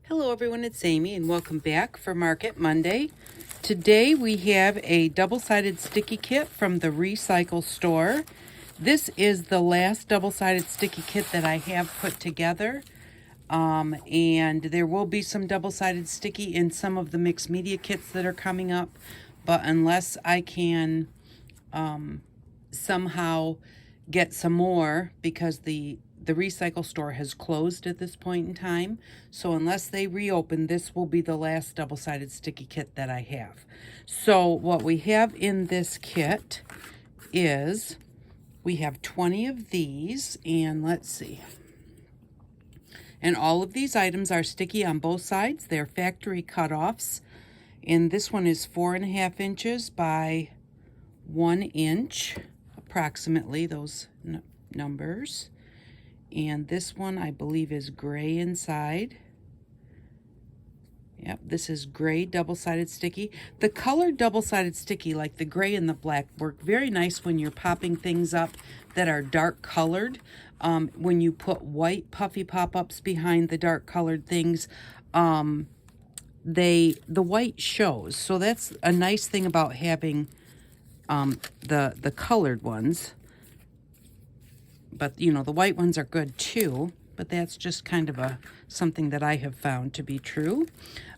Hello everyone, it's Amy and welcome back for Market Monday. Today we have a double-sided sticky kit from the Recycle Store. This is the last double-sided sticky kit that I have put together. And there will be some double-sided sticky in some of the mixed media kits that are coming up. But unless I can somehow get some more, because the Recycle Store has closed at this point in time. So unless they reopen, this will be the last double-sided sticky kit that I have. So what we have in this kit is we have 20 of these, and let's see. And all of these items are sticky on both sides. They're factory cutoffs. And this one is 4.5 inches by 1 inch, approximately those numbers. And this one I believe is gray inside. Yep, this is gray double-sided sticky. The colored double-sided sticky, like the gray and the black, work very nice when you're popping things up that are dark colored. When you put white puffy pop-ups behind the dark colored things, the white shows. So that's a nice thing about having the colored ones. But, you know, the white ones are good too, but that's just kind of something that I have found to be true.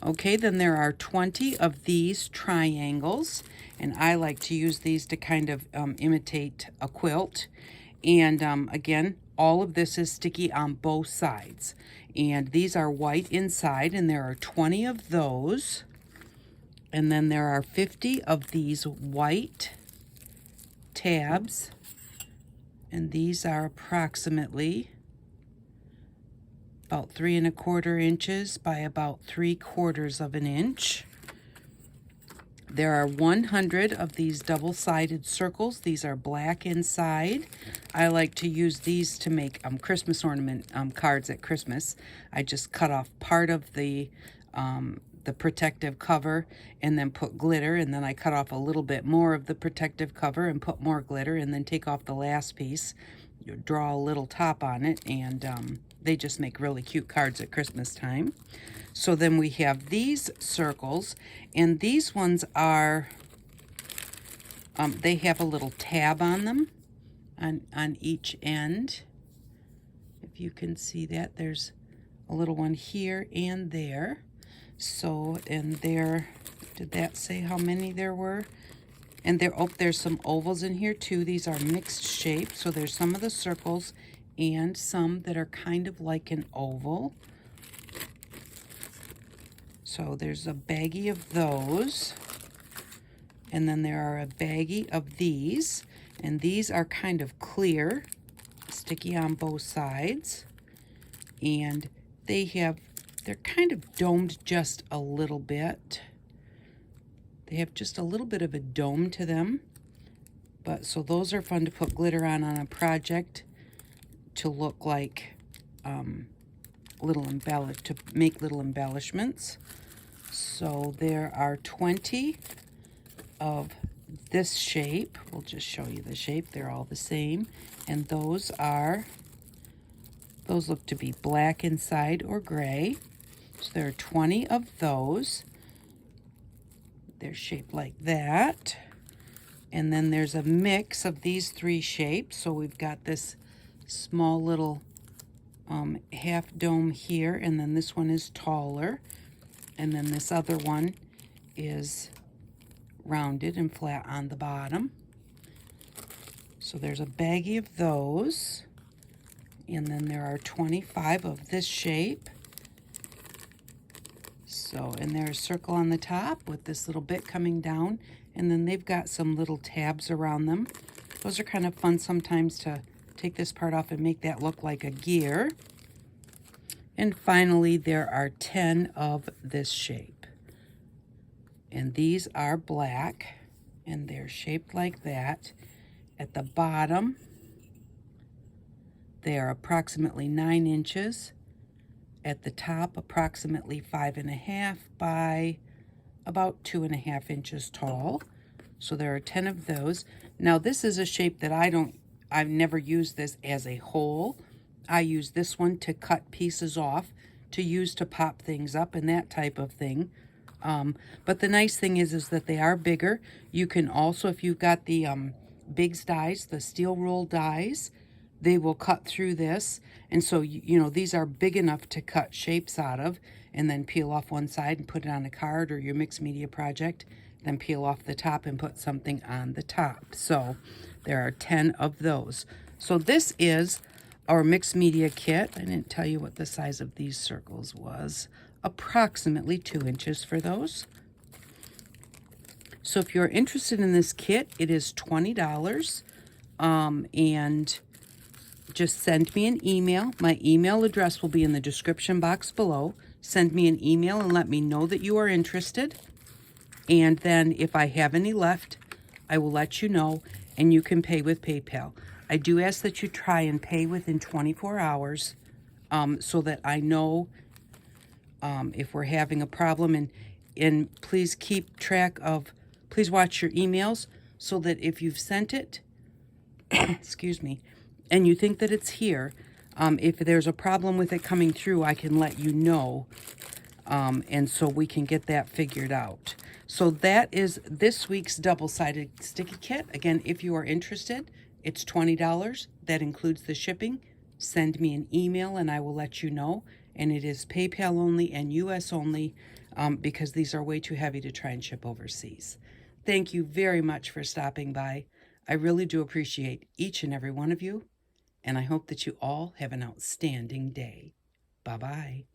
Okay, then there are 20 of these triangles, and I like to use these to kind of imitate a quilt. And again, all of this is sticky on both sides. And these are white inside, and there are 20 of those. And then there are 50 of these white tabs. And these are approximately about 3¼ inches by about 3/4 of an inch. There are 100 of these double-sided circles. These are black inside. I like to use these to make Christmas ornament cards at Christmas. I just cut off part of the protective cover and then put glitter, and then I cut off a little bit more of the protective cover and put more glitter, and then take off the last piece, draw a little top on it, and they just make really cute cards at Christmas time. So then we have these circles, and these ones are they have a little tab on them on each end. If you can see that, there's a little one here and there. So, and there, did that say how many there were? And there, oh, there's some ovals in here too. These are mixed shapes. So there's some of the circles and some that are kind of like an oval. So there's a baggie of those. And then there are a baggie of these. And these are kind of clear, sticky on both sides. And they're kind of domed just a little bit. They have just a little bit of a dome to them. But so those are fun to put glitter on a project to look like to make little embellishments. So there are 20 of this shape. We'll just show you the shape. They're all the same. And those look to be black inside or gray. So there are 20 of those. They're shaped like that. And then there's a mix of these 3 shapes. So we've got this small little half dome here, and then this one is taller. And then this other one is rounded and flat on the bottom. So there's a baggie of those. And then there are 25 of this shape. So, and there's a circle on the top with this little bit coming down, and then they've got some little tabs around them. Those are kind of fun sometimes to take this part off and make that look like a gear. And finally, there are 10 of this shape. And these are black, and they're shaped like that. At the bottom, they are approximately 9 inches. At the top, approximately 5.5 by about 2.5 inches tall. So there are 10 of those. Now this is a shape that I've never used this as a whole. I use this one to cut pieces off to use to pop things up and that type of thing. But the nice thing is that they are bigger. You can also, if you've got the Biggs dies, the steel roll dies, they will cut through this. And so, you know, these are big enough to cut shapes out of and then peel off one side and put it on a card or your mixed media project, then peel off the top and put something on the top. So there are 10 of those. So this is our mixed media kit. I didn't tell you what the size of these circles was. Approximately 2 inches for those. So if you're interested in this kit, it is $20. And just send me an email. My email address will be in the description box below. Send me an email and let me know that you are interested. And then if I have any left, I will let you know, and you can pay with PayPal. I do ask that you try and pay within 24 hours so that I know if we're having a problem. And please keep track of, please watch your emails so that if you've sent it, excuse me, and you think that it's here, if there's a problem with it coming through, I can let you know, and so we can get that figured out. So that is this week's double-sided sticky kit. Again, if you are interested, it's $20. That includes the shipping. Send me an email and I will let you know. And it is PayPal only and US only because these are way too heavy to try and ship overseas. Thank you very much for stopping by. I really do appreciate each and every one of you. And I hope that you all have an outstanding day. Bye-bye.